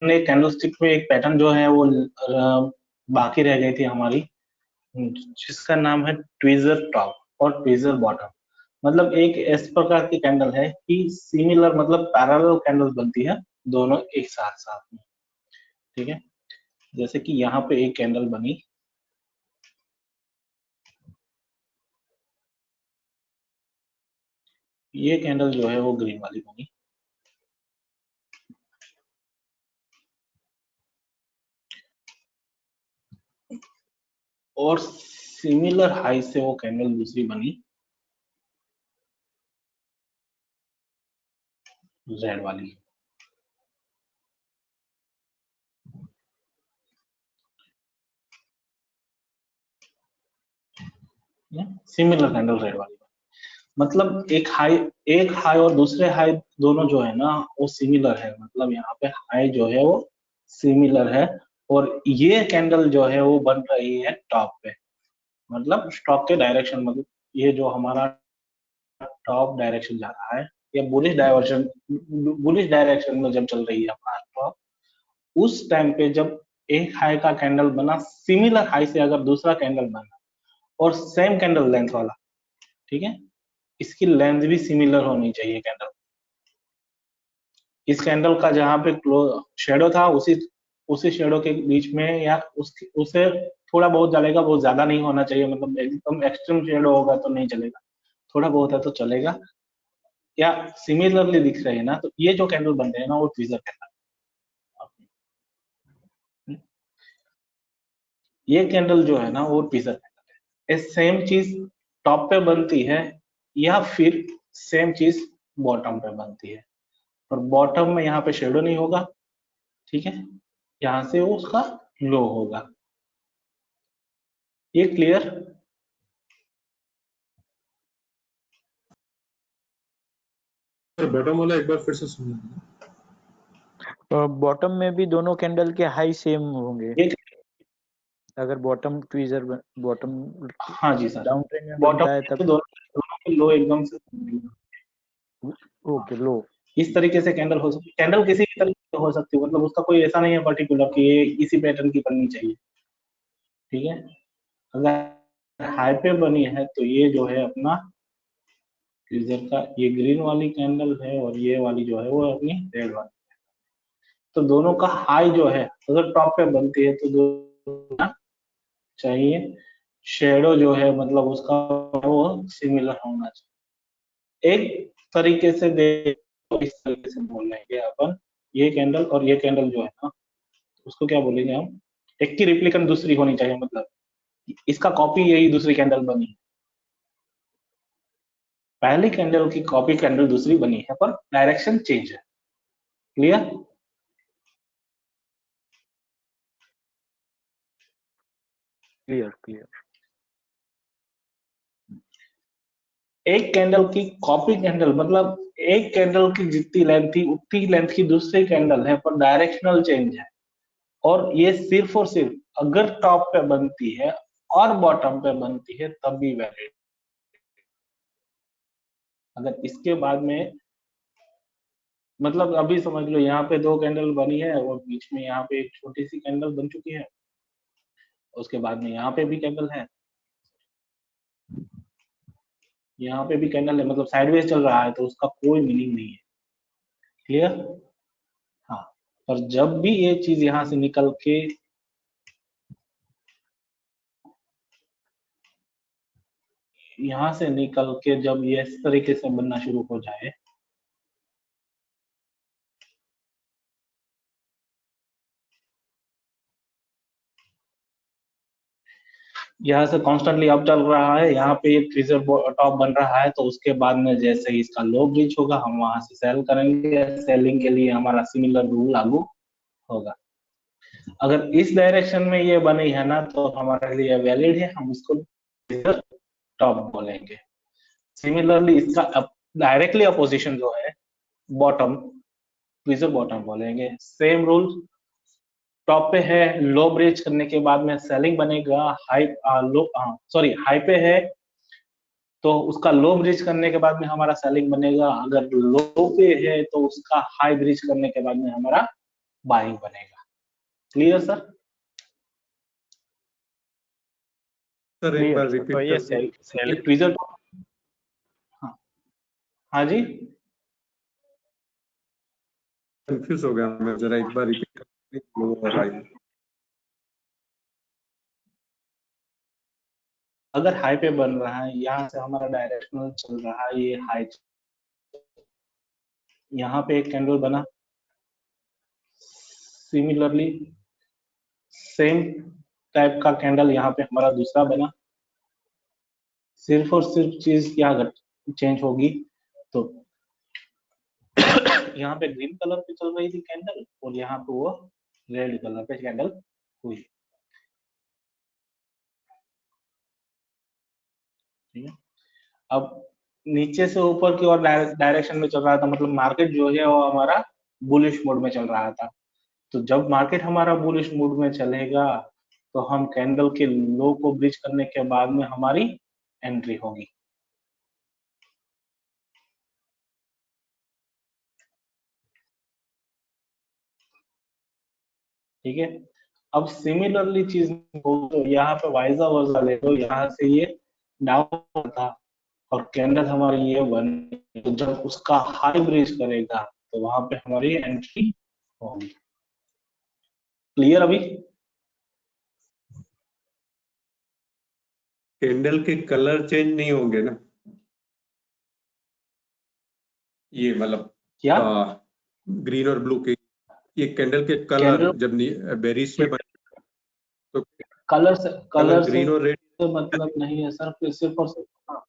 हमने कैंडलस्टिक में एक पैटर्न जो है वो बाकी रह गई थी हमारी, जिसका नाम है ट्वीजर टॉप और ट्वीजर बॉटम। मतलब एक इस प्रकार की कैंडल है कि सिमिलर मतलब पैरेलल कैंडल बनती है दोनों एक साथ साथ में। ठीक है, जैसे कि यहाँ पे एक कैंडल बनी, ये कैंडल जो है वो ग्रीन वाली बनी, और सिमिलर हाई से वो कैंडल दूसरी बनी रेड वाली। सिमिलर कैंडल रेड वाली, मतलब एक हाई और दूसरे हाई दोनों जो है ना वो सिमिलर है, मतलब यहाँ पे हाई जो है वो सिमिलर है, और ये कैंडल जो है वो बन रही है टॉप पे, मतलब स्टॉक के डायरेक्शन, मतलब ये जो हमारा टॉप डायरेक्शन जा रहा है, या बुलिश डायरेक्शन में जब चल रही है हमारा टॉप, उस टाइम पे जब एक हाई का कैंडल बना, सिमिलर हाई से अगर दूसरा कैंडल बना और सेम कैंडल लेंथ वाला, ठीक है, इसकी लेंथ भी सिमिलर होनी चाहिए कैंडल। इस कैंडल का जहां पे शेडो था, उसी उसी शेडो के बीच में या उसे थोड़ा बहुत जलेगा, बहुत ज्यादा नहीं होना चाहिए, मतलब एकदम एक्सट्रीम शेडो होगा तो नहीं चलेगा, थोड़ा बहुत है तो चलेगा, या सिमिलरली दिख रहे हैं ना, तो ये जो कैंडल बन रहे हैं ना वो ट्वीजर कैंडल। ये कैंडल जो है ना वो ट्वीजर कैंडल है। सेम चीज टॉप पे बनती है, या फिर सेम चीज बॉटम पे बनती है, और बॉटम में यहाँ पे शेडो नहीं होगा, ठीक है, यहाँ से वो उसका लो होगा। ये क्लियर? बॉटम वाला एक बार फिर से सुनिए। बॉटम में भी दोनों कैंडल के हाई सेम होंगे, अगर बॉटम ट्वीजर बॉटम हाँ जी सर, डाउन ट्रेंड में बॉटम बनता है तब। दोनों के लो एकदम से ओके, लो इस तरीके से कैंडल हो सकती, कैंडल किसी भी तरीके से हो सकती है, मतलब उसका कोई ऐसा नहीं है पर्टिकुलर कि ये इसी पैटर्न की बननी चाहिए। ठीक है, अगर हाई पे बनी है तो ये जो है अपना ट्वीजर का ये ग्रीन वाली कैंडल है, और ये वाली जो है वो अपनी रेड वाली। तो दोनों का हाई जो है अगर टॉप पे बनती है तो दोनों चाहिए, शेडो जो है मतलब उसका वो सिमिलर होना चाहिए। एक तरीके से देखो, इस तरीके से बोल लेंगे अपन, ये कैंडल और ये कैंडल जो है ना, उसको क्या बोलेंगे हम, एक की रिप्लिकेंट दूसरी होनी चाहिए, मतलब इसका कॉपी यही दूसरी कैंडल बनी है, पहली कैंडल की कॉपी कैंडल दूसरी बनी है, पर डायरेक्शन चेंज है। क्लियर? Clear clear. एक कैंडल की कॉपी कैंडल मतलब एक कैंडल की जितनी लेंथ थी उतनी लेंथ की दूसरी कैंडल है, पर डायरेक्शनल चेंज है, और ये सिर्फ और सिर्फ अगर टॉप पे बनती है और बॉटम पे बनती है तब भी वैलिड। अगर इसके बाद में मतलब अभी समझ लो यहाँ पे दो कैंडल बनी है और बीच में यहाँ पे एक छोटी सी कैंडल बन चुकी है, उसके बाद में यहाँ पे भी कैंडल है, यहाँ पे भी कैंडल है, मतलब साइडवेज चल रहा है, तो उसका कोई मीनिंग नहीं है। क्लियर? हाँ, पर जब भी ये चीज यहाँ से निकल के जब ये इस तरीके से बनना शुरू हो जाए, यहाँ से कॉन्स्टेंटली अप चल रहा है, यहाँ पे एक ट्वीजर टॉप बन रहा है, तो उसके बाद में जैसे ही इसका लो ब्रीच होगा हम वहां से सेल करेंगे, सेलिंग के लिए हमारा सिमिलर रूल लागू होगा। अगर इस डायरेक्शन में ये बनी है ना तो हमारे लिए वैलिड है, हम इसको टॉप बोलेंगे। सिमिलरली इसका डायरेक्टली अपोजिशन जो है बॉटम, ट्वीजर बॉटम बोलेंगे। सेम रूल, टॉप पे है, लो ब्रेच करने के बाद में सेलिंग बनेगा, हाई लो सॉरी हाई पे है तो उसका लो ब्रिज करने के बाद में हमारा सेलिंग बनेगा, अगर लो पे है तो उसका हाई ब्रिज करने के बाद में हमारा बाइंग बनेगा। Clear sir? सर एक बार तो रिपीट ये कर सेल ट्वीजर। हाँ हाँ जी, कंफ्यूज हो गया मैं, जरा एक बार रिपीट कर। अगर हाई पे बन रहा है, यहाँ से हमारा डायरेक्शनल चल रहा है, ये हाई, यहाँ पे एक कैंडल बना, सिमिलरली सेम टाइप का कैंडल यहाँ पे हमारा दूसरा बना। सिर्फ और सिर्फ चीज क्या चेंज होगी, तो यहाँ पे ग्रीन कलर पे चल रही थी कैंडल और यहाँ पे वो रेड कलर पे कैंडल हुई। ठीक है, अब नीचे से ऊपर की ओर डायरेक्शन में चल रहा था, मतलब मार्केट जो है वो हमारा बुलिश मोड में चल रहा था। तो जब मार्केट हमारा बुलिश मोड में चलेगा तो हम कैंडल के लो को ब्रिज करने के बाद में हमारी एंट्री होगी। ठीक है, अब सिमिलरली चीज तो यहाँ पे वाइजा वर्सा ले लो, यहाँ से ये डाउन था और कैंडल हमारी ये बन, तो जब उसका हाई ब्रिज करेगा तो वहां पे हमारी एंट्री होगी। क्लियर अभी? कैंडल के कलर चेंज नहीं होंगे ना, ये मतलब क्या ग्रीन और ब्लू के, ये कैंडल के कलर कैंडल जब बेरिश में तो कलर से ग्रीन और रेड तो मतलब नहीं है सर, सिर्फ और सिर्फ हाँ,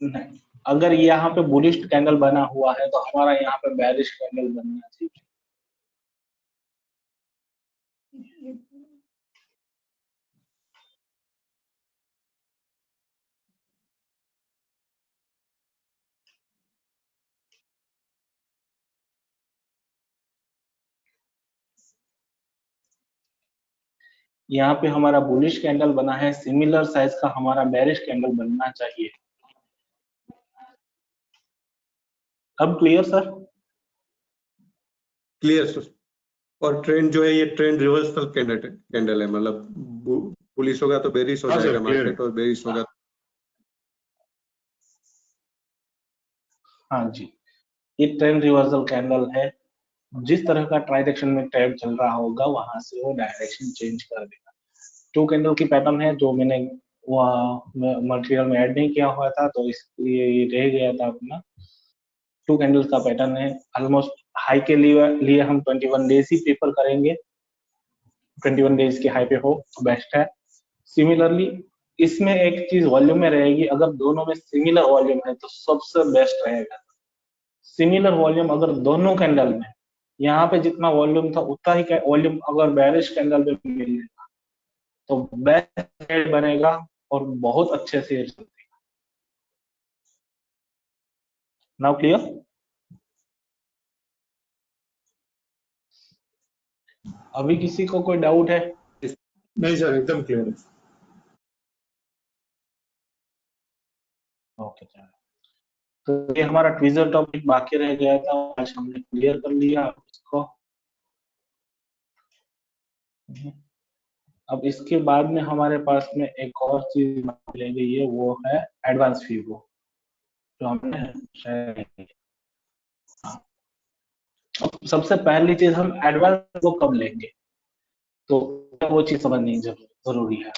नहीं, अगर यहाँ पे बुलिश कैंडल बना हुआ है तो हमारा यहाँ पे बेरिश कैंडल बनना चाहिए। यहाँ पे हमारा बुलिश कैंडल बना है, सिमिलर साइज का हमारा बेरिश कैंडल बनना चाहिए। अब क्लियर सर? Clear sir. और ट्रेंड जो है ये ट्रेंड रिवर्सल कैंडल है, मतलब पुलिस होगा तो बेरिश हो हाँ सर, जाएगा clear है। मार्केट, और बेरिश होगा हाँ जी, ये ट्रेंड रिवर्सल कैंडल है। जिस तरह का ट्रांजैक्शन में ट्रेड चल रहा होगा वहां से वो डायरेक्शन चेंज कर देगा। टू कैंडल की पैटर्न है जो मैंने मटेरियल में ऐड नहीं किया हुआ था, तो इसलिए ये रह गया था अपना। टू कैंडल्स का पैटर्न है, ऑलमोस्ट हाई के लिए हम 21 डेज ही प्रेफर करेंगे, 21 डेज के हाई पे हो बेस्ट है। सिमिलरली इसमें एक चीज वॉल्यूम में रहेगी, अगर दोनों में सिमिलर वॉल्यूम है तो सबसे बेस्ट रहेगा। सिमिलर वॉल्यूम अगर दोनों कैंडल में, यहाँ पे जितना वॉल्यूम था उतना ही वॉल्यूम अगर बेरिश कैंडल में मिल जाए तो बेस्ट ट्रेड बनेगा और बहुत अच्छे से चलेगा। Now clear? अभी किसी को कोई डाउट है? नहीं सर, एकदम क्लियर है। ओके चलो, तो ये हमारा ट्विजर टॉपिक बाकी रह गया था, आज हमने क्लियर कर लिया इसको। अब इसके बाद में हमारे पास में एक और चीज ले गई है, वो है एडवांस फीबो, जो हमने शायद नहीं की। अब सबसे पहली चीज हम एडवांस फीबो कब लेंगे, तो वो चीज समझनी जरूरी है।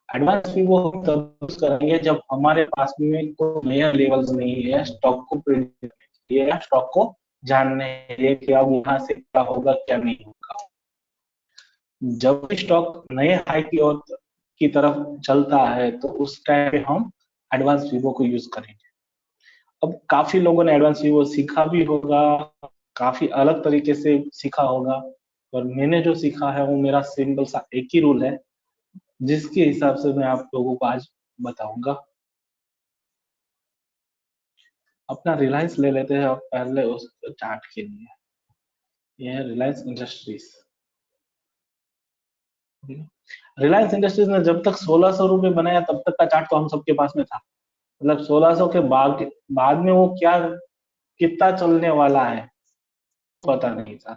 एडवांस फीबो हम तब यूज करेंगे जब हमारे पास में कोई नया लेवल्स नहीं है स्टॉक को प्रिडिक्ट करने के लिए या स्टॉक को जानने के लिए कि अब यहाँ से क्या होगा क्या नहीं होगा। जब स्टॉक नए हाई की ओर की तरफ चलता है तो उस टाइम पे हम एडवांस फीबो को यूज करेंगे। अब काफी लोगों ने एडवांस फीबो सीखा भी होगा, काफी अलग तरीके से सीखा होगा, और मैंने जो सीखा है वो मेरा सिंपल सा एक ही रूल है जिसके हिसाब से मैं आप लोगों को आज बताऊंगा। अपना रिलायंस ले लेते हैं और पहले उस चार्ट के लिए, ये है रिलायंस इंडस्ट्रीज। रिलायंस इंडस्ट्रीज ने जब तक 1600 रुपए बनाया तब तक का चार्ट तो हम सबके पास में था, मतलब 1600 के बाद में वो क्या कितना चलने वाला है पता नहीं सर,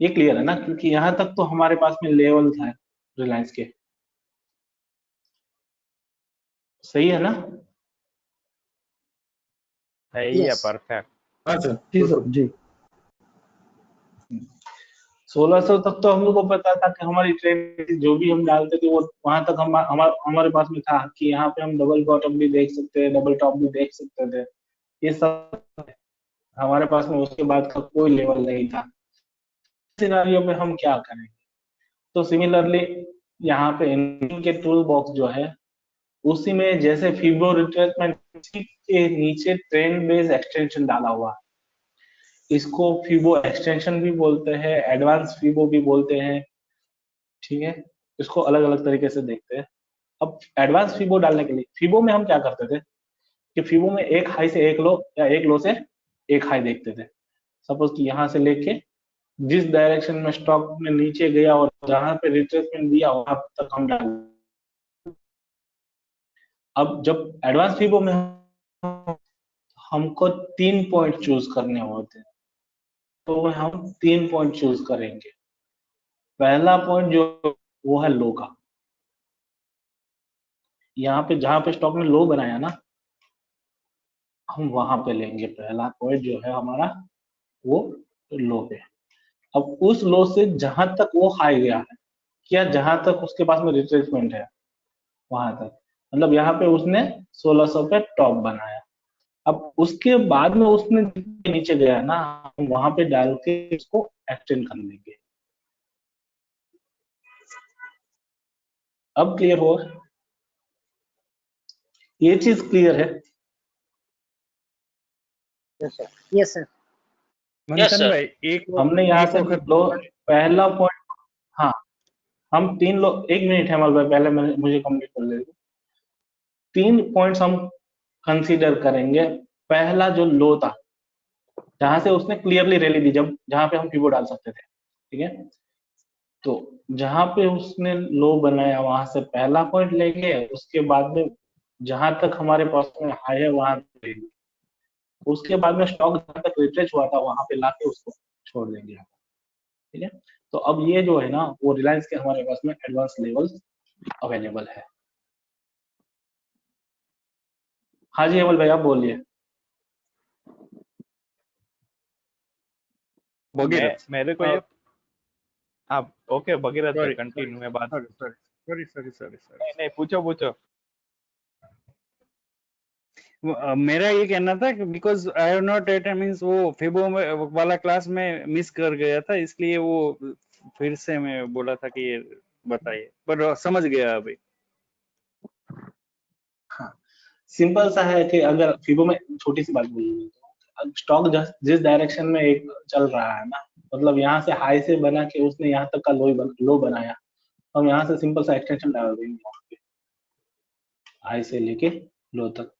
ये क्लियर है ना, क्योंकि यहाँ तक तो हमारे पास में लेवल था रिलायंस के, सही है ना? सही है, यस परफेक्ट। हाँ सर, जी सर जी 1600 तक तो हम लोग को पता था कि हमारी ट्रेन जो भी हम डालते थे वो वहां तक हमारे पास में था कि यहाँ पे हम डबल बॉटम भी देख सकते हैं, डबल टॉप भी देख सकते थे, ये सब हमारे पास में। उसके बाद का कोई लेवल नहीं था। सिनारियो में हम क्या करेंगे? तो सिमिलरली यहाँ पे इंजन के टूल बॉक्स जो है उसी में जैसे फीबो रिट्रेसमेंट के नीचे ट्रेन बेस एक्सटेंशन डाला हुआ है, इसको फीबो एक्सटेंशन भी बोलते हैं, एडवांस फीबो भी बोलते हैं, ठीक है? इसको अलग अलग तरीके से देखते हैं। अब एडवांस फीबो डालने के लिए फीबो में हम क्या करते थे कि फीबो में एक हाई से एक लो या एक लो से एक हाई देखते थे। सपोज कि यहाँ से लेके जिस डायरेक्शन में स्टॉक में नीचे गया और जहां पे रिट्रेसमेंट दिया वहां तक हम डाल। अब जब एडवांस फीबो में हमको 3 पॉइंट चूज करने होते हैं, तो हम 3 पॉइंट चूज करेंगे। पहला पॉइंट जो वो है लो का, यहाँ पे जहां पे स्टॉक ने लो बनाया ना, हम वहां पे लेंगे। पहला पॉइंट जो है हमारा वो लो पे। अब उस लो से जहां तक वो हाई गया है या जहां तक उसके पास में रिट्रेसमेंट है वहां तक, मतलब यहाँ पे उसने 1600 पे टॉप बनाया। अब उसके बाद में उसने नीचे गया ना, हम वहां पे डाल के इसको एक्सटेंड कर लेंगे। अब क्लियर हुआ? ये चीज क्लियर है? यस सर मंथन भाई, एक हमने यहाँ एक से वक्त लो पहला पॉइंट, हाँ हम 3 लो, 1 मिनट है हमारे पास, पहले मुझे कंप्लीट कर ले। 3 पॉइंट्स हम कंसीडर करेंगे। पहला जो लो था जहां से उसने क्लियरली रैली दी, जब जहां पे हम पीवो डाल सकते थे, ठीक है? तो जहां पे उसने लो बनाया वहां से पहला पॉइंट लेंगे, उसके बाद में जहां तक हमारे पास में हाई है वहां पे लेंगे, उसके बाद में स्टॉक जहां तक रिट्रेस हुआ था वहां पे लाके उसको छोड़ देंगे, ठीक है? तो अब ये जो है ना वो रिलायंस के हमारे पास में एडवांस लेवल अवेलेबल है। हाँ जी अमल भाई आप बोलिए। भगीरथ, मेरे को ये आप ओके भगीरथ भाई सॉरी कंटिन्यू में बात। सॉरी सॉरी सॉरी नहीं नहीं, पूछो पूछो। मेरा ये कहना था कि because I have not at means वो फिबो वाला क्लास में मिस कर गया था, इसलिए वो फिर से मैं बोला था कि ये बताइए, पर समझ गया अभी। हाँ सिंपल सा है कि अगर फीबो में छोटी सी बात बोलूंगी, स्टॉक जिस डायरेक्शन में एक चल रहा है ना, मतलब यहाँ से हाई से बना के उसने यहाँ तक का लो बनाया, हम यहाँ से सिंपल सा एक्सटेंशन डाल देंगे वहां पे, हाई से लेके लो तक।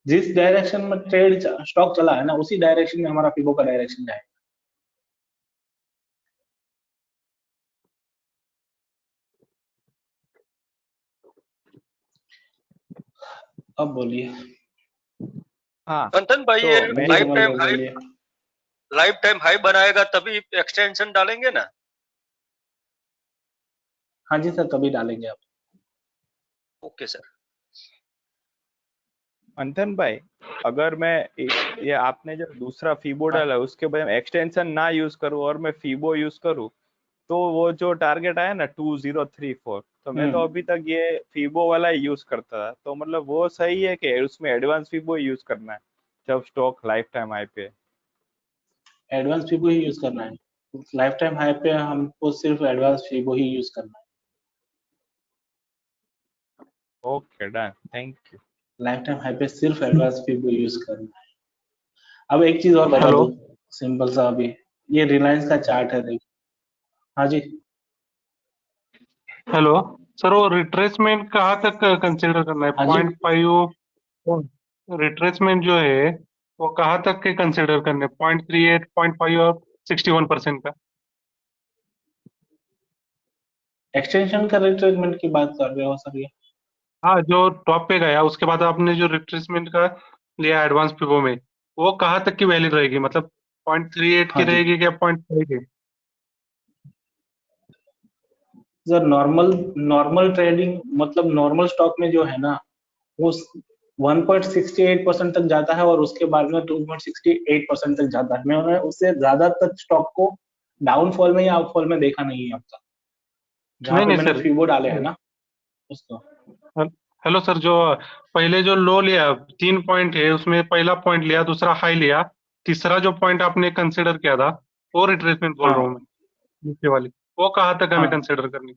जिस डायरेक्शन में ट्रेड स्टॉक चला है ना उसी डायरेक्शन में हमारा फीबो का डायरेक्शन जाएगा। अब बोलिए। हाँ मंथन भाई, तो ये मैं जी लाइफ कमल टाइम भाई हाई, बोलिए। लाइफ टाइम हाई बनाएगा तभी एक्सटेंशन डालेंगे ना? हाँ जी सर तभी डालेंगे आप। Okay sir. मंथन भाई, अगर मैं ये आपने जो दूसरा फीबो डाला उसके बाद एक्सटेंशन ना यूज करूँ और मैं फीबो यूज करूँ, तो वो जो टारगेट आया ना 2034, तो मैं तो अभी तक ये फीबो वाला ही यूज करता था, तो मतलब वो सही है कि उसमें एडवांस फीबो यूज करना है जब स्टॉक लाइफ टाइम हाई पे? एडवांस फीबो ही यूज करना है, लाइफ टाइम हाई पे हमको सिर्फ एडवांस फीबो ही यूज करना है। Okay done, thank you. Life time high पे सिर्फ एडवांस फीबो यूज करना है। अब एक चीज और बता दो सिंपल सा, अभी ये रिलायंस का चार्ट है देखो। हाँ जी हेलो सर, वो रिट्रेसमेंट कहाँ तक कंसिडर करना है? हाँ जी 0.5 रिट्रेसमेंट जो है वो कहाँ तक के कंसिडर करने? 0.38, 0.5 और 61% का? एक्सटेंशन का रिट्रेसमेंट की बात कर रहे हो सर ये? हाँ, जो टॉप पे गया उसके बाद आपने जो रिट्रेसमेंट का लिया एडवांस पीवो में, वो कहाँ तक की वैलिड रहेगी? मतलब 0.38 की हाँ जी रहेगी क्या 0.5 की? सर, नॉर्मल नॉर्मल ट्रेडिंग मतलब नॉर्मल स्टॉक में जो है ना, वो 1.68% तक जाता है और उसके बाद में 2.68% तक जाता है। मैंने उससे ज्यादा तक स्टॉक को डाउनफॉल में या अपफॉल में देखा नहीं है अब तक, जहां नहीं पे नहीं मैंने सर, फीबो डाले हैं ना उसको। हेलो सर, जो पहले जो लो लिया 3 पॉइंट है उसमें पहला पॉइंट लिया, दूसरा हाई लिया, तीसरा जो पॉइंट आपने कंसिडर किया था वो रिट्रेसमेंट बोल रहा हूँ हाँ मैं, नीचे वाली, वो कहाँ तक हमें हाँ, कंसिडर करनी?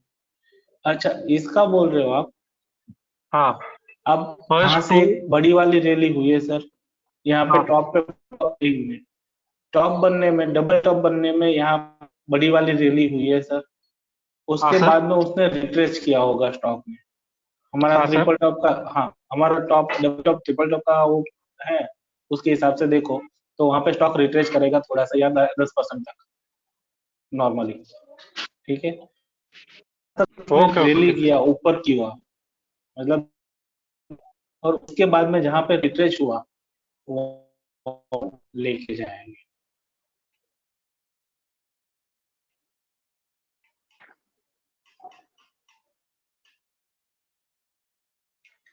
अच्छा इसका बोल रहे हो आप। हाँ, अब यहाँ फर्स्ट से टू। एक बड़ी वाली रैली हुई है सर, यहाँ पे हाँ टॉप पे, एक मिनट, टॉप बनने में, डबल टॉप बनने में यहाँ बड़ी वाली रैली हुई है सर। हाँ उसके सर। बाद में उसने रिट्रेस किया होगा स्टॉक में। हमारा हाँ सर। ट्रिपल टॉप का, हाँ हमारा top double top triple top का वो है, उसके हिसाब से देखो तो वहां पे स्टॉक रिट्रेस करेगा थोड़ा सा या 10% तक नॉर्मली, ठीक है। उसने ओके रैली ओके। किया ऊपर की हुआ मतलब, और उसके बाद में जहां पे रिट्रेस हुआ वो लेके जाएंगे।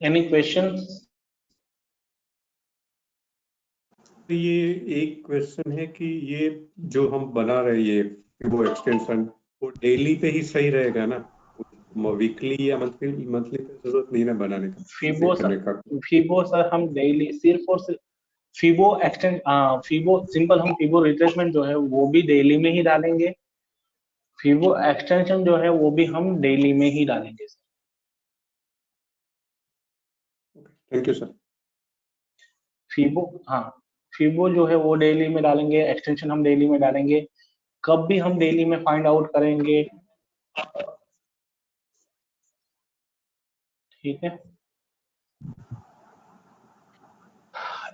Any question? ये एक क्वेश्चन है कि ये जो हम बना रहे हैं ये वो एक्सटेंशन, वो डेली पे ही सही रहेगा ना? वीकली या मंथली मंथली पे जरूरत नहीं ना बनाने का, फीबो चेक करने का? फीबो सर हम डेली सिर्फ और सिर्फ फीबो एक्सटेंड, फीबो सिंपल, हम फीबो रिट्रेसमेंट जो है वो भी डेली में ही डालेंगे, फीबो एक्सटेंशन जो है वो भी हम डेली में ही डालेंगे। Thank you sir. फीबो, हाँ फीबो जो है वो डेली में डालेंगे, एक्सटेंशन हम डेली में डालेंगे। कब भी हम डेली में फाइंड आउट करेंगे, ठीक है।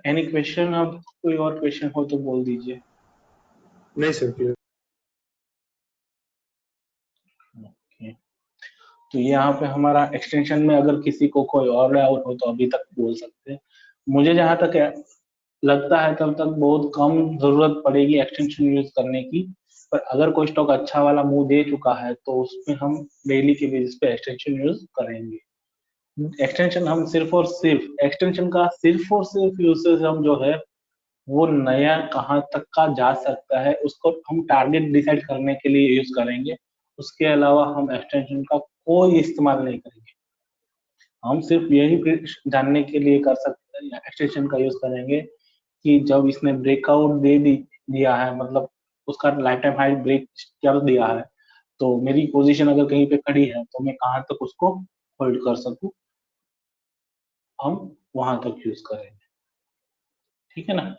Any question? अब कोई और क्वेश्चन हो तो बोल दीजिए। नहीं सर, क्लियर। ओके, तो यहाँ पे हमारा एक्सटेंशन में अगर किसी को कोई और डाउट हो तो अभी तक बोल सकते हैं। मुझे जहां तक लगता है तब तक बहुत कम जरूरत पड़ेगी एक्सटेंशन यूज करने की, पर अगर कोई स्टॉक अच्छा वाला मुंह दे चुका है तो उसमें हम डेली के बेसिस पे एक्सटेंशन यूज करेंगे। एक्सटेंशन हम सिर्फ और सिर्फ एक्सटेंशन का सिर्फ और सिर्फ यूसेज हम जो है वो नया कहाँ तक का जा सकता है उसको हम टारगेट डिसाइड करने के लिए यूज करेंगे। उसके अलावा हम एक्सटेंशन का कोई इस्तेमाल नहीं करेंगे। हम सिर्फ यही जानने के लिए कर सकते हैं, एक्सटेंशन का यूज करेंगे कि जब इसने ब्रेकआउट दिया है, मतलब उसका लाइफ टाइम हाई ब्रेक कर दिया है, तो मेरी पोजीशन अगर कहीं पे खड़ी है तो मैं कहाँ तक उसको होल्ड कर सकूं, हम वहां तक यूज करेंगे, ठीक है ना।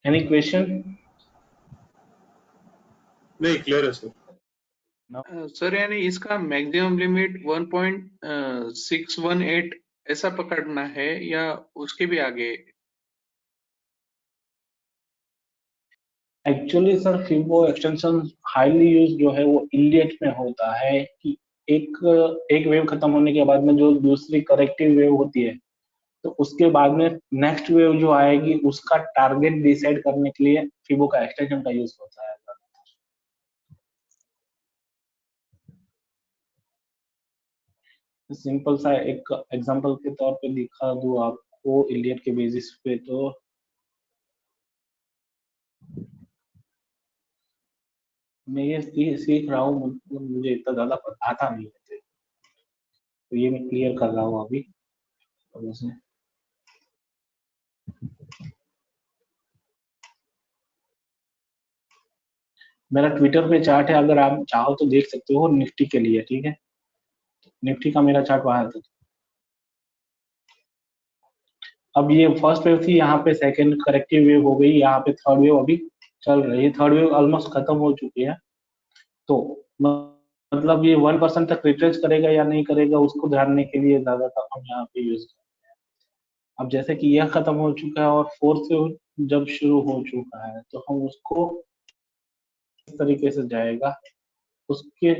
Any question? नहीं, क्लियर है सर। सर यानी इसका मैक्सिमम लिमिट 1.618 ऐसा पकड़ना है या उसके भी आगे? Actually sir Fibo extension highly use जो है वो इलीट में होता है कि एक एक वेव खत्म होने के बाद में जो दूसरी करेक्टिव वेव होती है, तो उसके बाद में नेक्स्ट वेव जो आएगी उसका टारगेट डिसाइड करने के लिए फिबो का एक्सटेंशन का यूज होता है। सिंपल सा एक एग्जांपल के तौर पे दिखा दूं आपको इलियट के बेसिस पे, तो मैं ये सीख रहा हूँ, मतलब मुझे इतना ज्यादा आता नहीं है, तो ये मैं क्लियर कर रहा हूँ अभी। और उसमें मेरा ट्विटर पे चार्ट है, अगर आप चाहो तो देख सकते हो निफ्टी के लिए, ठीक है। निफ्टी का मेरा चार्ट वहां था। अब ये फर्स्ट वेव थी, यहाँ पे सेकंड करेक्टिव वेव हो गई, यहाँ पे थर्ड वेव अभी चल रही है, थर्ड वेव ऑलमोस्ट खत्म हो चुकी है। तो मतलब ये 1% तक रिट्रेस करेगा या नहीं करेगा उसको जानने के लिए ज्यादातर हम यहाँ पे यूज करते हैं। अब जैसे कि यह खत्म हो चुका है और फोर्थ वेव जब शुरू हो चुका है तो हम उसको इस तरीके से जाएगा, उसके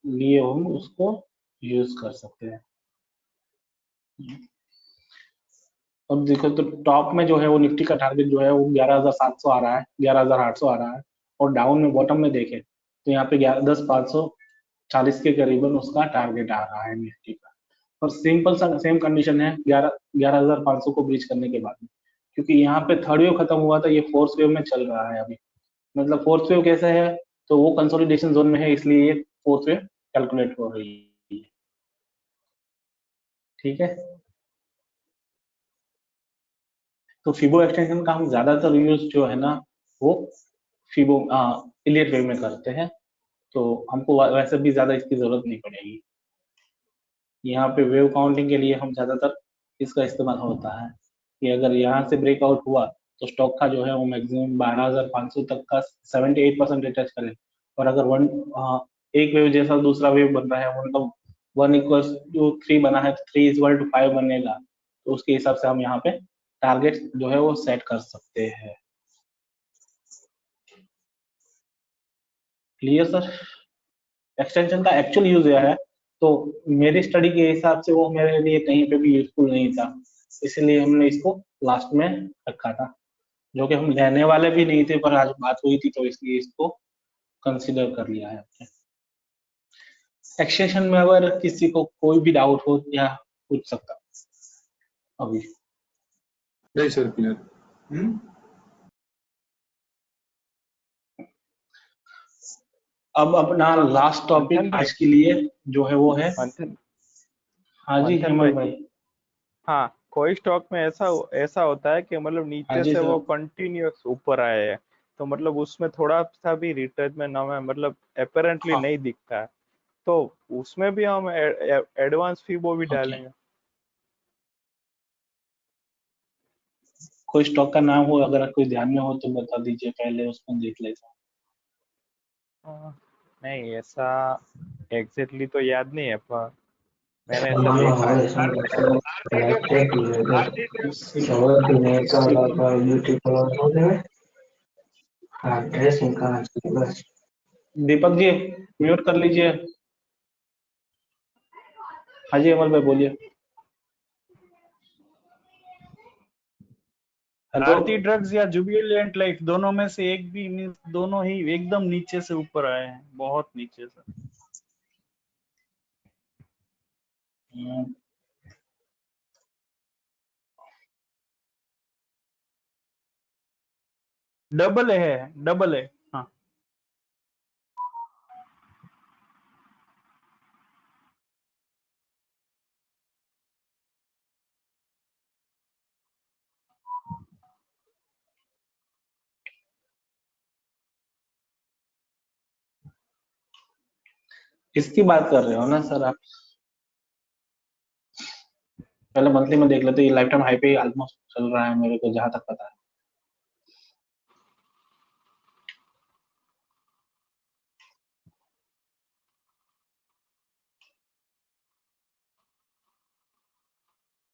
लिए हम उसको यूज कर सकते हैं। अब देखो तो टॉप में जो है वो निफ्टी का टारगेट जो है वो 11,700 आ रहा है, 11,800 आ रहा है, और डाउन में बॉटम में देखें तो यहाँ पे 10,540 के करीबन उसका टारगेट आ रहा है निफ्टी का। और सिंपल सा सेम कंडीशन है 11,500 को ब्रीच करने के बाद में, क्योंकि यहाँ पे थर्ड वेव खत्म हुआ था, ये फोर्थ वेव में चल रहा है अभी। मतलब फोर्थ वेव कैसे है, तो वो कंसोलिडेशन जोन में है, इसलिए ये फोर्थ वेव कैलकुलेट हो रही है। ठीक है, तो फिबो एक्सटेंशन का हम ज्यादातर यूज जो है ना वो फिबो इलियट वेव में करते हैं, तो हमको वैसे भी ज्यादा इसकी जरूरत नहीं पड़ेगी। यहाँ पे वेव काउंटिंग के लिए हम ज्यादातर इसका इस्तेमाल होता है कि अगर यहाँ से ब्रेकआउट हुआ तो स्टॉक का जो है वो मैक्सिमम 12,500 तक का 78% रिटच करे, और अगर एक वेव जैसा दूसरा वेव बन रहा है, मतलब 1=3 बना है तो 3=5 बनेगा, तो उसके हिसाब से हम यहाँ पे टारगेट जो है वो सेट कर सकते हैं। Clear sir? एक्सटेंशन का एक्चुअल यूज यह है, तो मेरी स्टडी के हिसाब से वो मेरे लिए कहीं पे भी यूजफुल नहीं था, इसलिए हमने इसको लास्ट में रखा था, जो कि हम लेने वाले भी नहीं थे, पर आज बात हुई थी तो इसलिए इसको कंसीडर कर लिया है। एक्सटेंशन में अगर किसी को कोई भी डाउट हो या पूछ सकता अभी। नहीं सर, क्लियर। अब अपना लास्ट टॉपिक आज के लिए जो है वो है, हाँ जी हेमंत भाई। हाँ, कोई स्टॉक में ऐसा होता है कि मतलब नीचे से वो कंटिन्यूअस ऊपर आए हैं, तो मतलब उसमें थोड़ा सा भी रिट्रेसमेंट हमें मतलब अपेरेंटली नहीं दिखता है, तो उसमें भी हम एडवांस फीबो भी डालेंगे। कोई स्टॉक का नाम हो अगर कोई ध्यान में हो तो बता दीजिए, पहले उसको देख लेता। नहीं, ऐसा एग्जैक्टली तो याद नहीं है, पर मैंने ऐसा देखा है। दीपक जी म्यूट कर लीजिए। हाँ जी अमल भाई बोलिए। आरती ड्रग्स या जुबिलेंट लाइफ दोनों में से एक भी नहीं, दोनों ही एकदम नीचे से ऊपर आए हैं, बहुत नीचे से। डबल है हाँ। इसकी बात कर रहे हो ना सर आप? पहले मंथली में देख लेते, ये लाइफ टाइम हाई पे ऑलमोस्ट चल रहा है मेरे को जहां तक पता है।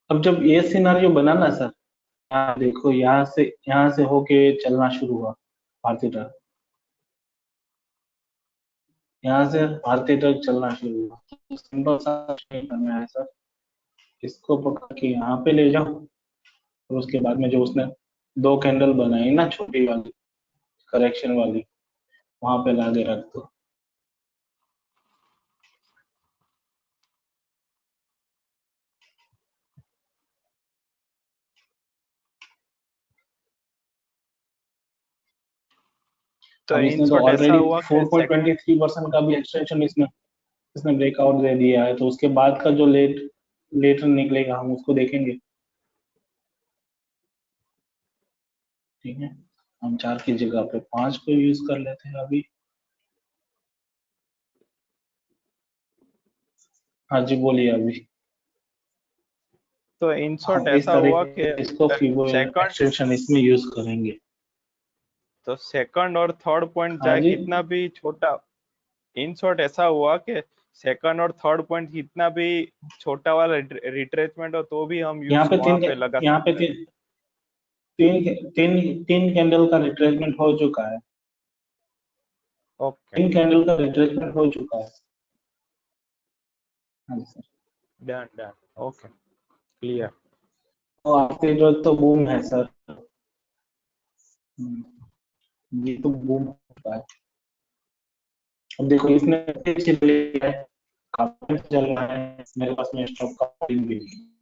अब जब ये सिनारियो बना ना सर, यहाँ देखो यहाँ से होके चलना शुरू हुआ भारतीय ट्रक, यहाँ से भारतीय ट्रक चलना शुरू हुआ, तो सिंपल सा करना है सर, इसको पकड़ के यहाँ पे ले जाओ, और उसके बाद में जो उसने 2 कैंडल बनाई ना छोटी वाली करेक्शन वाली, वहां पे लाके रख दो। तो अब इसने तो ऑलरेडी 4.23% का भी एक्सटेंशन इसने ब्रेकआउट दे दिया है, तो उसके बाद का जो लेटर निकलेगा हम उसको देखेंगे। ठीक है, हम 4 की जगह पे 5 को यूज कर लेते हैं अभी। हाँ जी बोलिए अभी। तो इन शॉर्ट इस ऐसा हुआ कि इसको फिबो एक्सटेंशन इसमें यूज करेंगे। तो सेकंड और थर्ड पॉइंट हाँ चाहे जी, कितना भी छोटा, इन शॉर्ट ऐसा हुआ कि सेकंड और थर्ड पॉइंट कितना भी छोटा वाला रिट्रेसमेंट हो तो भी हम यहाँ यूज पे वहां पे लगा यहाँ पे सकते हैं। तीन कैंडल का रिट्रेसमेंट हो चुका है। ओके, 3 कैंडल का रिट्रेसमेंट हो चुका है। हाँ sir, done done, okay, clear. आपके जो तो बूम है सर, ये तो बूम होता है। अब देखो इसने चल लिया है, काफी चल रहा है, मेरे पास में स्टॉप का भी नहीं है।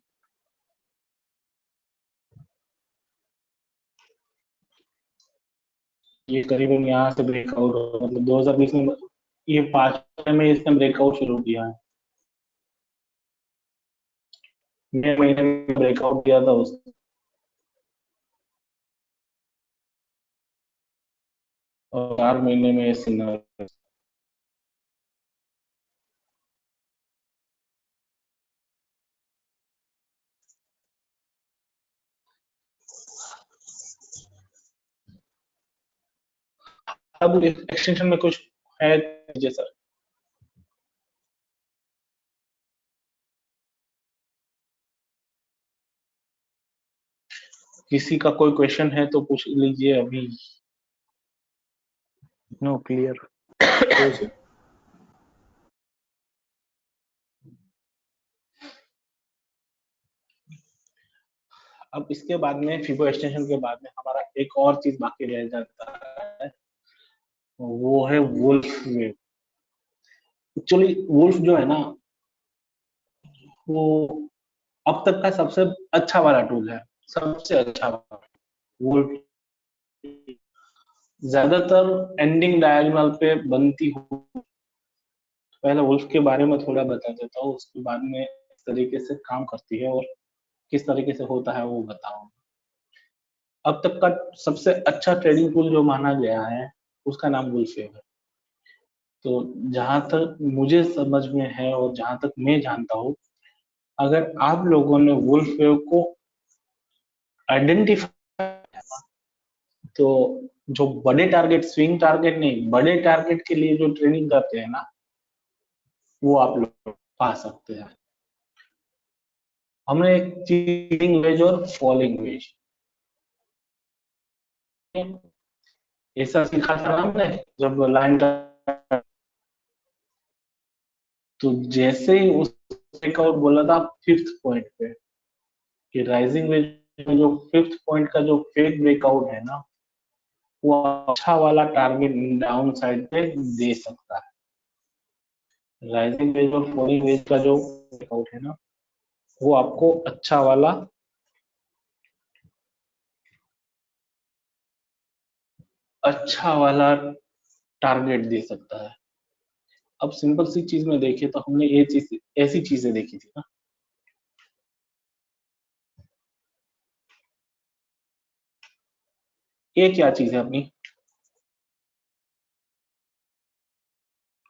ये करीबन यहाँ से ब्रेकआउट हो, मतलब 2020 में ये 5 में इसने ब्रेकआउट शुरू किया है, मई महीने में ब्रेकआउट किया था उसने, और 4 महीने में ये सिग्नल। अब एक्सटेंशन में कुछ है जैसा, किसी का कोई क्वेश्चन है तो पूछ लीजिए अभी। No clear. अब इसके बाद में फिबो एक्सटेंशन के बाद में हमारा एक और चीज बाकी रह जाता है, वो है वुल्फ वेव। एक्चुअली वुल्फ जो है ना, वो अब तक का सबसे अच्छा वाला टूल है, सबसे अच्छा वाला वुल्फ। ज्यादातर एंडिंग डायगोनल पे बनती हो, पहले वुल्फ के बारे में थोड़ा बता देता हूँ, उसके बाद में किस तरीके से काम करती है और किस तरीके से होता है वो बताऊंगा। अब तक का सबसे अच्छा ट्रेडिंग टूल जो माना गया है उसका नाम वुल्फ वेव है। तो जहां तक मुझे समझ में है और जहां तक मैं जानता हूँ, अगर आप लोगों ने वुल्फ वेव को आइडेंटिफाई, तो जो बड़े टारगेट, स्विंग टारगेट नहीं, बड़े टारगेट के लिए जो ट्रेनिंग करते हैं ना, वो आप लोग पा सकते हैं। हमने एक चीटिंग वेज और फॉलिंग वेज ऐसा सीखा था हमने जब लाइन का, तो जैसे ही उस ब्रेकआउट बोला था 5th पॉइंट पे कि राइजिंग वेज में जो 5th पॉइंट का जो फेक ब्रेकआउट है ना, वो अच्छा वाला टारगेट डाउन साइड पे दे सकता है। राइजिंग वेज और फॉलिंग वेज का जो ब्रेकआउट है ना, वो आपको अच्छा वाला टारगेट दे सकता है। अब सिंपल सी चीज में देखे तो हमने ये चीज, ऐसी चीजें देखी थी ना, ये क्या चीज है अपनी,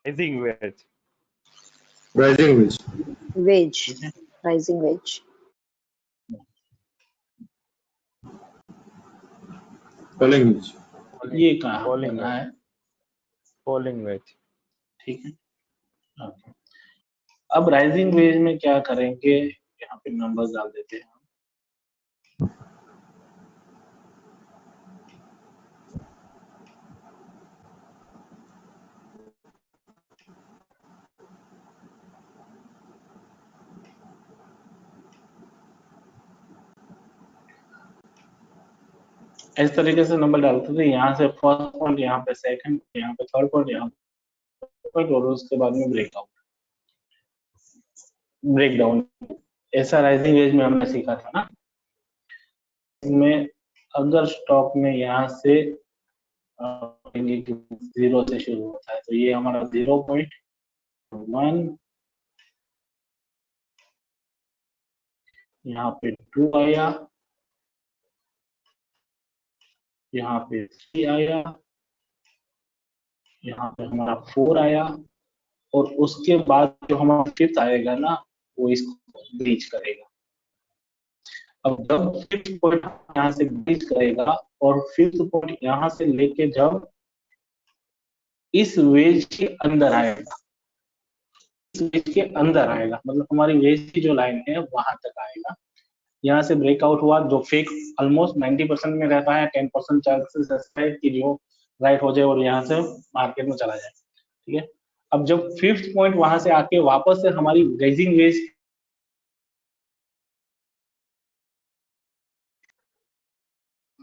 rising veg, rising veg, Wedge, rising wedge. Falling veg, ये कहाँ फॉलिंग बना वेज, है, फॉलिंग वेज। ठीक है। ओके। अब राइजिंग वेज में क्या करेंगे, यहाँ पे नंबर्स डाल देते हैं। इस तरीके से नंबर डालते थे, यहाँ से फर्स्ट पॉइंट, यहाँ पे सेकंड, यहाँ पे थर्ड पॉइंट, यहाँ पॉइंट, और उसके बाद में ब्रेकआउट, ब्रेकडाउन। ऐसा राइजिंग वेज में हमने सीखा था ना। इसमें अगर स्टॉक में यहाँ से 0 से शुरू होता है, तो ये हमारा 0.1, यहाँ पे 2 आया, यहाँ पे 3 आया, यहाँ पे हमारा 4 आया, और उसके बाद जो हमारा 5th आएगा ना, वो इसको ब्रीच करेगा। अब जब 5th पॉइंट यहाँ से ब्रीच करेगा और 5th पॉइंट यहाँ से लेके जब इस वेज के अंदर आएगा, इस वेज के अंदर आएगा, मतलब हमारी वेज की जो लाइन है वहां तक आएगा। यहाँ से ब्रेकआउट हुआ, जो फेक ऑलमोस्ट 90% में रहता है, 10% चांसेस है कि जो राइट हो जाए और यहाँ से मार्केट में चला जाए, ठीक है। अब जब 5th पॉइंट वहां से आके वापस से हमारी राइजिंग वेज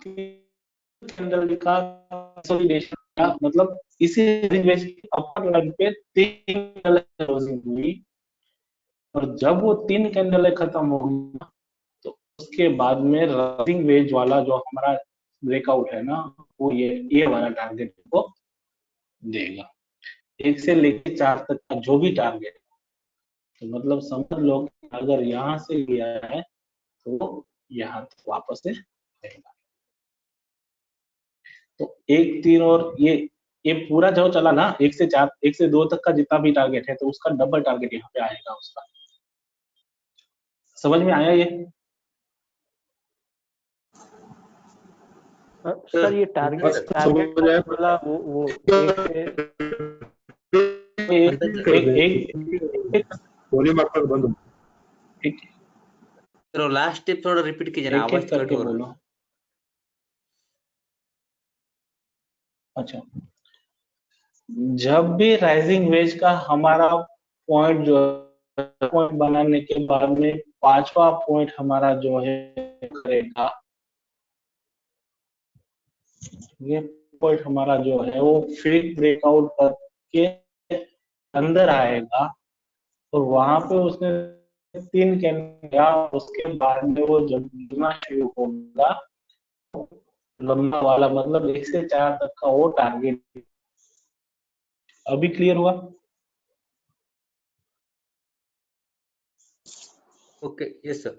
कैंडल का कंसोलिडेशन का मतलब इसी वेज की अपर लाइन पे 3 कैंडल क्लोजिंग हुई, और जब वो 3 कैंडल खत्म हो गई तो उसके बाद में राइजिंग वेज वाला जो हमारा ब्रेकआउट है ना, वो ये वाला टारगेट को देगा, 1 से लेकर 4 तक का जो भी टारगेट। तो मतलब समझ लो अगर यहाँ से गया है तो यहाँ तक वापस से जाएगा। तो 1 3 और ये पूरा जो चला ना 1 से 4 1 से 2 तक का जितना भी टारगेट है, तो उसका डबल टारगेट यहाँ पे आएगा उसका। समझ में आया ये? सर ये टारगेट वाला वो वॉल्यूम आपका बंद हो। तो लास्ट टिप थोड़ा रिपीट कीजिए ना, आवाज कट हो रहा है। अच्छा, जब भी राइजिंग वेज का हमारा पॉइंट जो पॉइंट बनाने के बाद में 5वां पॉइंट हमारा जो है करेगा, ये पॉइंट हमारा जो है वो फेक ब्रेकआउट करके अंदर आएगा, और वहां पे उसने 3 कैंडल, उसके बाद में वो जब गिरना शुरू होगा लंबा वाला, मतलब 1 से 4 तक का वो टारगेट। अभी क्लियर हुआ? Okay, yes sir.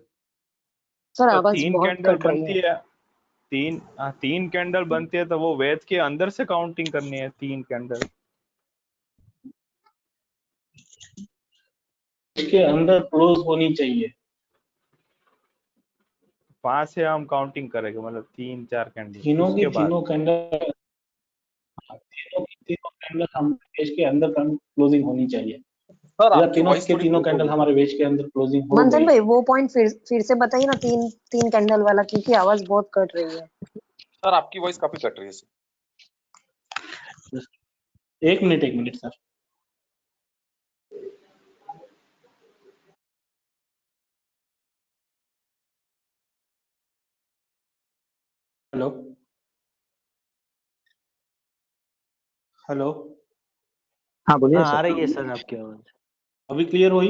सर तो आवाज 3 बहुत कैंडल कट रही बनती है। है, 3 कैंडल बनती है, तो वो वेज के अंदर से काउंटिंग करनी है 3 कैंडल। इसके अंदर क्लोज होनी चाहिए। 5 से हम काउंटिंग करेंगे, मतलब 3 4 कैंडल तीनों की उसके बाद। तीनों कैंडल, तीनों कैंडल हम वेज के अंदर क्लोजिंग होनी चाहिए। सर या आपकी तीनों वॉइस के थोड़ी तीनों ब्रेक हो कैंडल गई। हमारे वेज के अंदर क्लोजिंग हो मंथन गई। भाई वो पॉइंट फिर से बताइए ना, 3 कैंडल वाला, क्योंकि आवाज बहुत कट रही है। सर आपकी वॉइस काफी कट रही है sir. 1 minute sir. Hello hello, हाँ बोलिए। हाँ, आ रही है सर आपकी आवाज। अभी क्लियर हुई?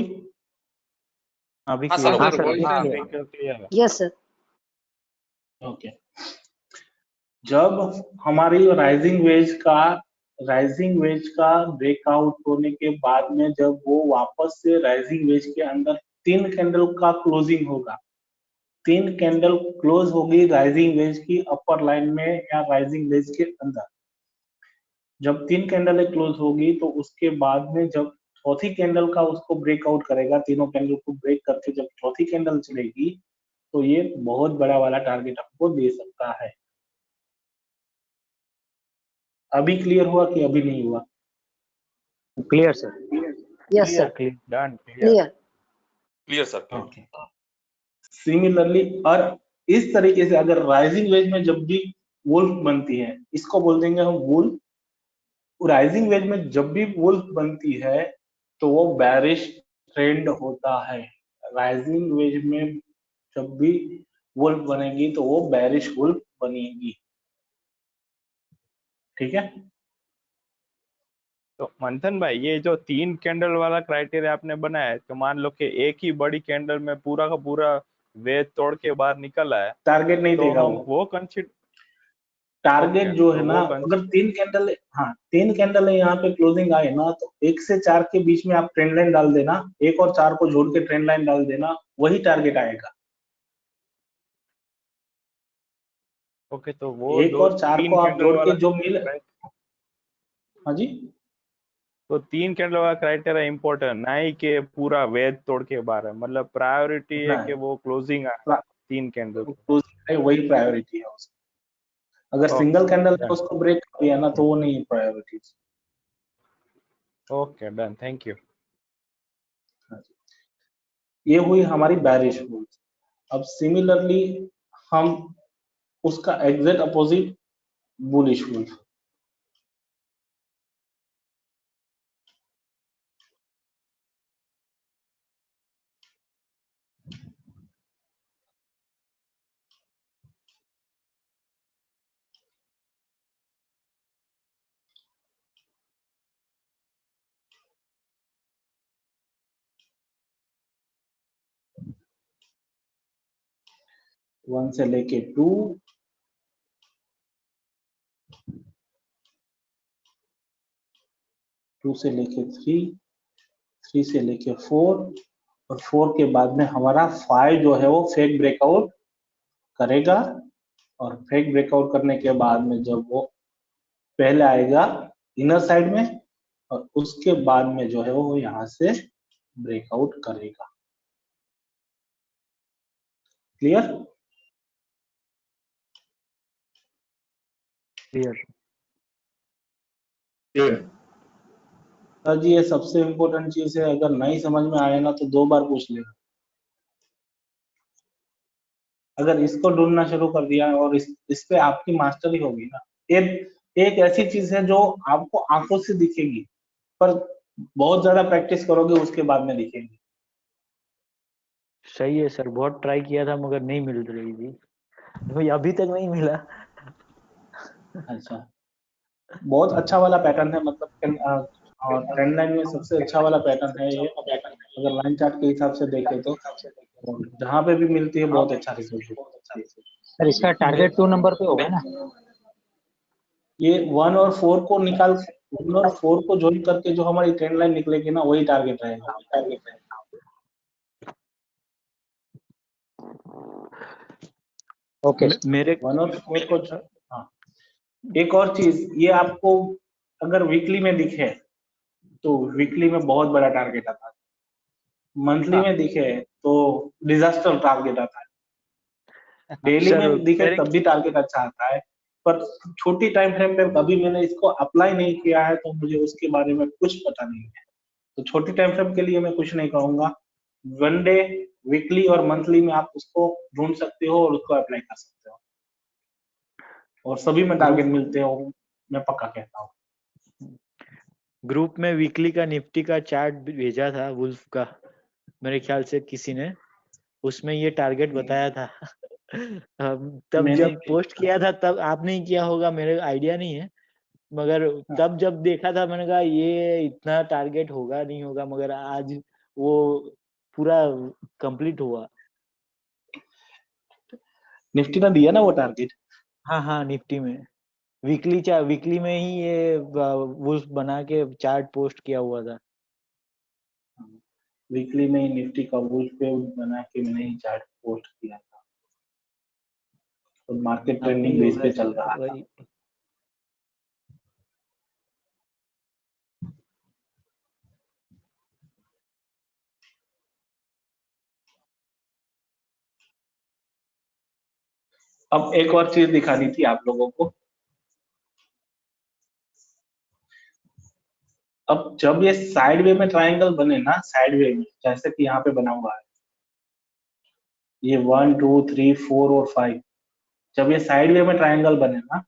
अभी हाँ क्लियर। सर, हाँ अगर सर, वॉइस अभी है क्लियर। Yes sir. ओके, जब हमारी राइजिंग वेज का ब्रेकआउट होने के बाद में जब वो वापस से राइजिंग वेज के अंदर 3 कैंडल का क्लोजिंग होगा, 3 कैंडल क्लोज होगी राइजिंग वेज की अपर लाइन में या राइजिंग वेज के अंदर। जब 3 कैंडल क्लोज होगी तो उसके बाद में जब चौथी कैंडल का उसको ब्रेकआउट करेगा, तीनों कैंडल को ब्रेक करके जब चौथी कैंडल चलेगी, तो ये बहुत बड़ा वाला टारगेट आपको दे सकता है। अभी क्लियर हुआ कि अभी नहीं हुआ? Clear sir. Yes sir, done, clear. Clear sir. Okay, similarly और इस तरीके से अगर राइजिंग वेज में जब भी वुल्फ बनती है, इसको बोल देंगे हम वुल्फ। राइजिंग वेज में जब भी वुल्फ बनती है तो वो बैरिश ट्रेंड होता है। राइजिंग वेज में जब भी वुल्फ बनेगी तो वो बैरिश वुल्फ बनेगी। ठीक है? तो मंथन भाई, ये जो 3 कैंडल वाला क्राइटेरिया आपने बनाया है, तो मान लो कि एक ही बड़ी कैंडल में पूरा का पूरा वेज तोड़ के बाहर निकला है, टारगेट नहीं तो देगा हम वो कंसिडर। टारगेट ओके, जो तो है ना, वो अगर 3 कैंडल, हाँ 3 कैंडल यहाँ पे क्लोजिंग आए ना, तो 1 से 4 के बीच में आप ट्रेंड लाइन डाल देना, 1 और 4 को जोड़ के ट्रेंड लाइन डाल देना, वही टारगेट आएगा। ओके, तो वो 1 दो और 4 को 3 आप कैंडल जोड़ वाला, के जो मिल, हाँ जी, तो 3 कैंडल वाला क्राइटेरिया इम्पोर्टेंट नहीं कि पूरा वेज तोड़ के बाहर है, मतलब प्रायोरिटी है ना कि वो क्लोजिंग आए 3 कैंडल। क्लोजिंग है, वही प्रायोरिटी है उसकी। अगर सिंगल कैंडल ने उसको ब्रेक कर दिया ना, तो वो नहीं है priority. Okay done, thank you. ये हुई हमारी बैरिश रूल्स। अब सिमिलरली हम उसका एग्जैक्ट अपोजिट बुलिश रूल्स। 1 से लेके 2, 2 से लेके 3, 3 से लेके 4, और 4 के बाद में हमारा 5 जो है वो फेक ब्रेकआउट करेगा, और फेक ब्रेकआउट करने के बाद में जब वो पहले आएगा इनर साइड में, और उसके बाद में जो है वो यहाँ से ब्रेकआउट करेगा। क्लियर? क्लियर। सर जी ये सबसे इम्पोर्टेंट चीज है, अगर नहीं समझ में आए ना तो 2 बार पूछ लेना। अगर इसको ढूंढना शुरू कर दिया और इस पे आपकी मास्टरी होगी ना, एक ऐसी चीज है जो आपको आंखों से दिखेगी, पर बहुत ज्यादा प्रैक्टिस करोगे उसके बाद में दिखेगी। सही है सर, बहुत ट्राई किया था मगर नहीं मिल रही थी, तो अभी तक नहीं मिला। अच्छा, बहुत अच्छा वाला पैटर्न है, मतलब ट्रेंड लाइन में सबसे अच्छा वाला पैटर्न है ये। अगर लाइन चार्ट के हिसाब से देखें तो जहाँ पे भी मिलती है बहुत अच्छा रिजल्ट देती है। सर इसका टारगेट 2 नंबर पे होगा ना? ये 1 और 4 को निकाल, 1 और 4 को ज्वाइन करके जो हमारी ट्रेंड लाइन निकलेगी ना, वही टारगेट रहेगा। ओके मेरे 1 और 4 को, हाँ। एक और चीज, ये आपको अगर वीकली में दिखे तो वीकली में बहुत बड़ा टारगेट आता है, मंथली में दिखे तो डिजास्टर टारगेट आता है, डेली सर में दिखे मेरे तब भी टारगेट अच्छा आता है। पर छोटी टाइम फ्रेम पे कभी मैंने इसको अप्लाई नहीं किया है, तो मुझे उसके बारे में कुछ पता नहीं है। तो छोटी टाइम फ्रेम के लिए मैं कुछ नहीं कहूंगा, 1 डे, वीकली और मंथली में आप उसको ढूंढ सकते हो और उसको अप्लाई कर सकते हो, और सभी में टारगेट मिलते हो, मैं पक्का कहता हूँ। ग्रुप में वीकली का निफ्टी का चार्ट भेजा था वुल्फ का, मेरे ख्याल से किसी ने, उसमें ये टारगेट बताया था। तब मैंने जब पोस्ट किया था तब आपने ही किया होगा, मेरे आइडिया नहीं है, मगर तब जब देखा था मैंने कहा ये इतना टारगेट होगा नहीं होगा, मगर आज वो पूरा कंप्लीट हुआ। निफ्टी ने दिया ना वो टारगेट। हाँ हाँ, निफ्टी में वीकली में ही ये वुल्फ बना के चार्ट पोस्ट किया हुआ था। वीकली में ही निफ्टी का वुल्फ पे बना के मैंने ही चार्ट पोस्ट किया था, तो मार्केट आप ही ट्रेंडिंग बेस होगा पे चल सर रहा था। वही। अब एक और चीज दिखानी थी आप लोगों को। अब जब ये साइड वे में ट्राइंगल बने ना, साइड वे में जैसे कि यहाँ पे बना हुआ है, ये 1 2 3 4 और 5, जब ये साइड वे में ट्राइंगल बने ना,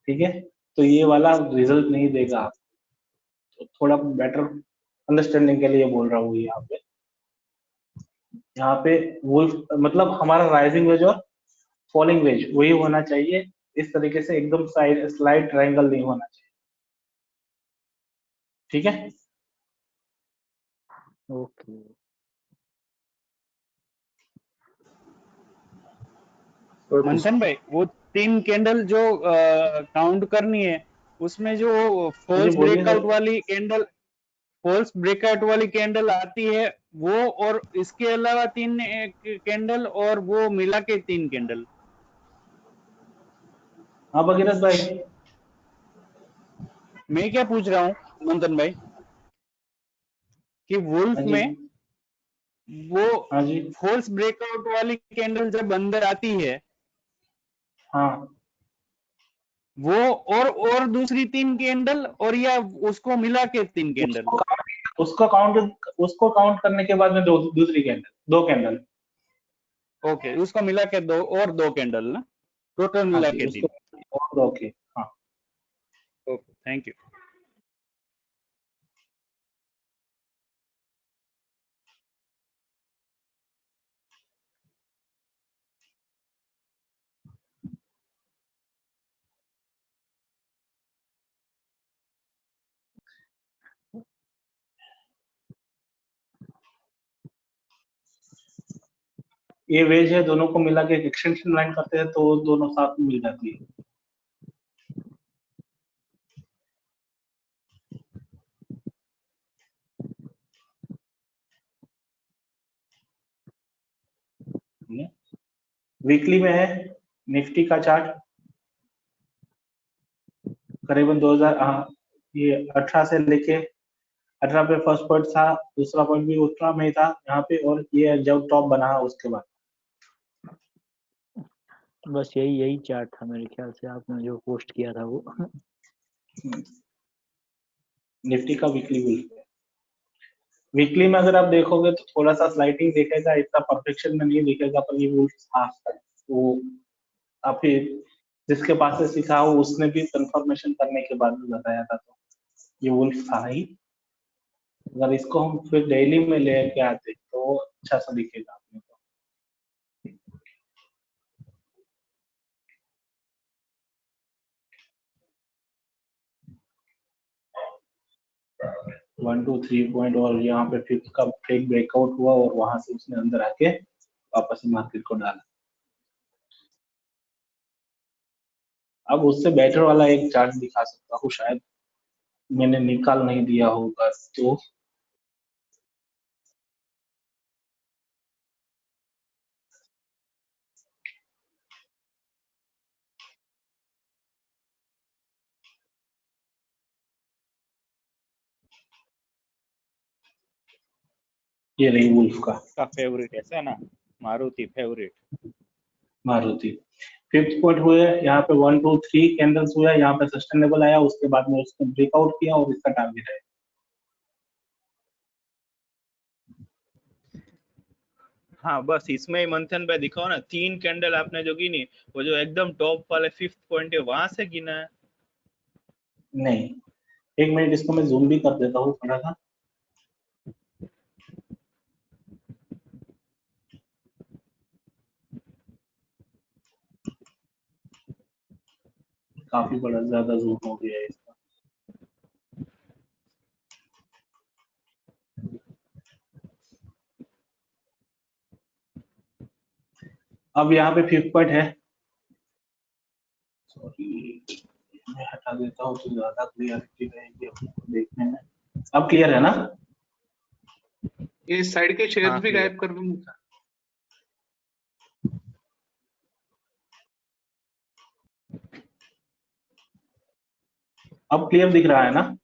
ठीक है, तो ये वाला रिजल्ट नहीं देगा आप, तो थोड़ा बेटर अंडरस्टैंडिंग के लिए बोल रहा हूँ। यहाँ पे वुल्फ मतलब हमारा राइजिंग वेज और फॉलिंग वेज वही होना चाहिए, इस तरीके से एकदम साइड स्लाइड ट्रायंगल नहीं होना चाहिए, ठीक है। ओके मंथन भाई, वो 3 कैंडल जो काउंट करनी है, उसमें जो फॉल्स बोलिए ब्रेकआउट सर। वाली कैंडल, फॉल्स ब्रेकआउट वाली कैंडल आती है वो, और इसके अलावा 3 कैंडल, और वो मिला के 3 कैंडल। हाँ भगीरथ भाई, मैं क्या पूछ रहा हूँ मंथन भाई, कि वुल्फ हाँ जी, में वो हाँ जी, फॉल्स ब्रेकआउट वाली कैंडल जब अंदर आती है, हाँ, वो और दूसरी 3 कैंडल, और या उसको मिला के 3 कैंडल? उसको काउंट करने के बाद में दूसरी कैंडल, 2 कैंडल। ओके, उसको मिला के 2 कैंडल ना, टोटल हाँ मिला जी, के उसको 3। और 2 के, हाँ। Okay, thank you. ये वेज है, दोनों को मिला के एक एक्सटेंशन लाइन करते हैं तो वो दोनों साथ में मिल जाती है। वीकली में है निफ्टी का चार्ट करीबन 2000, हाँ ये 18 से लेके 18 पे फर्स्ट पॉइंट था, दूसरा पॉइंट भी 18 में ही था यहाँ पे, और ये जब टॉप बना उसके बाद बस यही चार्ट था मेरे ख्याल से, आपने जो पोस्ट किया था वो। निफ्टी का वीकली भी, वीकली में अगर आप देखोगे तो थोड़ा सा स्लाइडिंग दिखेगा, इतना परफेक्शन में नहीं दिखेगा, पर ये वो आप जिसके पास से सीखा हो उसने भी कंफर्मेशन करने के बाद भी बताया था, तो ये वुल्फ था ही। अगर इसको हम फिर डेली में लेके आते तो अच्छा सा दिखेगा आपने को। 1 2 3 पॉइंट, और यहाँ पे फिफ्थ का फेक ब्रेकआउट हुआ और वहां से उसने अंदर आके वापस मार्केट को डाला। अब उससे बेटर वाला एक चार्ट दिखा सकता हूँ, शायद मैंने निकाल नहीं दिया होगा तो। ये रही वुल्फ का फेवरेट ऐसा ना, Maruti favourite. Maruti fifth point हुए यहाँ पे 1 2 3 कैंडल्स हुआ, यहाँ पे सस्टेनेबल आया, उसके बाद में उसने ब्रेकआउट किया और इसका टारगेट है। हाँ बस इसमें ही मंथन भाई दिखाओ ना, 3 कैंडल आपने जो गिनी वो जो एकदम टॉप वाले 5th पॉइंट है वहां से गिना है? नहीं, एक मिनट इसको मैं जूम भी कर देता हूँ थोड़ा सा। काफी बड़ा ज्यादा जूम हो गया है इसका। अब यहाँ पे 5th पॉइंट है, सॉरी मैं हटा देता हूँ तो ज्यादा क्लियरिटी रहेगी आपको देखने में। अब क्लियर है ना? ये साइड के शेयर्स हाँ, भी clear। गायब कर दूंगा। अब क्लियर दिख रहा है ना? अब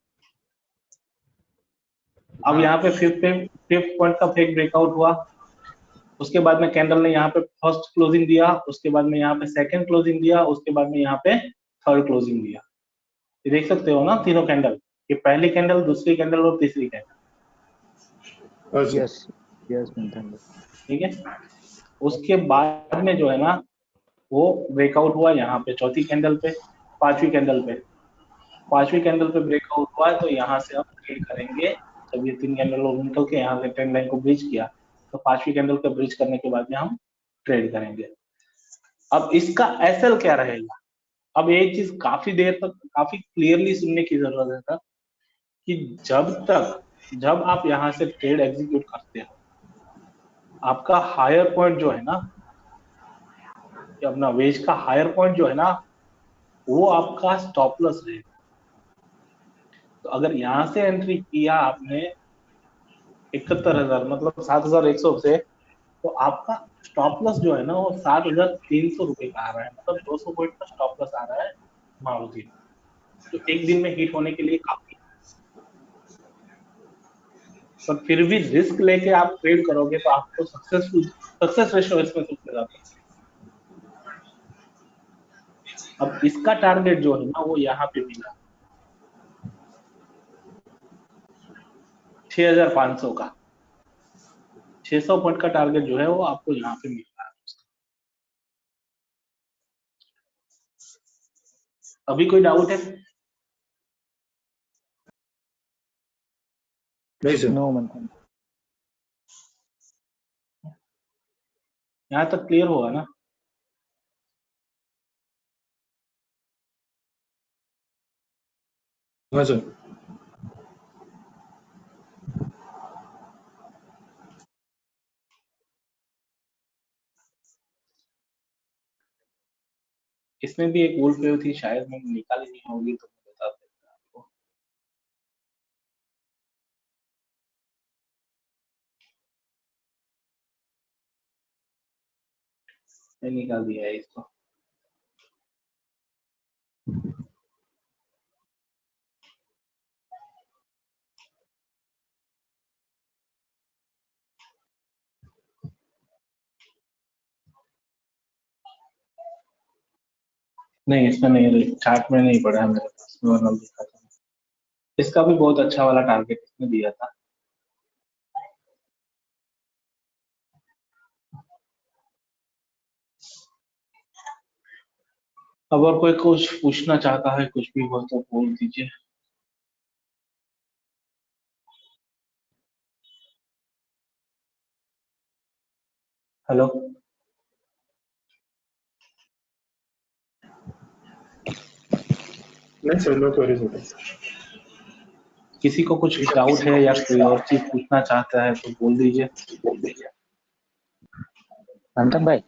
हाँ। यहाँ पे फिफ्थ पॉइंट का फेक ब्रेकआउट हुआ, उसके बाद में कैंडल ने यहाँ पे फर्स्ट क्लोजिंग दिया, उसके बाद में यहाँ पे सेकंड क्लोजिंग दिया, उसके बाद में यहाँ पे थर्ड क्लोजिंग दिया। ये देख सकते हो ना तीनों कैंडल, ये पहली कैंडल, दूसरी कैंडल और तीसरी कैंडल। यस यस मंथन भाई। ठीक है, उसके बाद में जो है ना वो ब्रेकआउट हुआ यहाँ पे चौथी कैंडल पे, पांचवी कैंडल पे, पांचवी कैंडल पे ब्रेकआउट हुआ है, तो यहाँ से हम ट्रेड करेंगे। जब ये 3 कैंडल और निकल के यहाँ से ट्रेंड लाइन को ब्रिज किया, तो पांचवी कैंडल पे ब्रिज करने के बाद में हम ट्रेड करेंगे। अब इसका एसएल क्या रहेगा? अब एक चीज काफी देर तक काफी क्लियरली सुनने की जरूरत है सर, कि जब आप यहाँ से ट्रेड एग्जीक्यूट करते हो, आपका हायर पॉइंट जो है ना, अपना वेज का हायर पॉइंट जो है ना, वो आपका स्टॉप लॉस रहेगा। तो अगर यहाँ से एंट्री किया आपने 71,000 मतलब 7,100 से, तो आपका स्टॉप लॉस जो है ना वो 7,300 रुपए का आ रहा है, मतलब 200 पॉइंट का स्टॉप लॉस आ रहा है मारुति, जो एक दिन में हिट होने के लिए काफी। पर फिर भी रिस्क लेके आप ट्रेड करोगे तो आपको सक्सेस रेशियो इसमें सबसे ज्यादा। अब इसका टारगेट जो है ना वो यहाँ पे मिला 6,500 का, 600 पॉइंट का टारगेट जो है वो आपको यहाँ पे मिल रहा है। अभी कोई डाउट है? नहीं सर। नो मंथन। यहाँ तक क्लियर होगा ना? हाँ सर। इसमें भी एक वुल्फ वेव थी, शायद मैंने निकाली नहीं होगी तो मैं बता देता आपको। मैं निकाल दिया है इसको। नहीं, इसमें नहीं, चार्ट में नहीं पड़ा है मेरे पास, मैं वरना दिखा था। इसका भी बहुत अच्छा वाला टारगेट इसने दिया था। अब और कोई कुछ पूछना चाहता है, कुछ भी हो तो बोल दीजिए। हेलो, नहीं सर, नो क्वेरीज होता। किसी को कुछ डाउट है या कोई और चीज पूछना चाहता है तो बोल दीजिए। अंतम भाई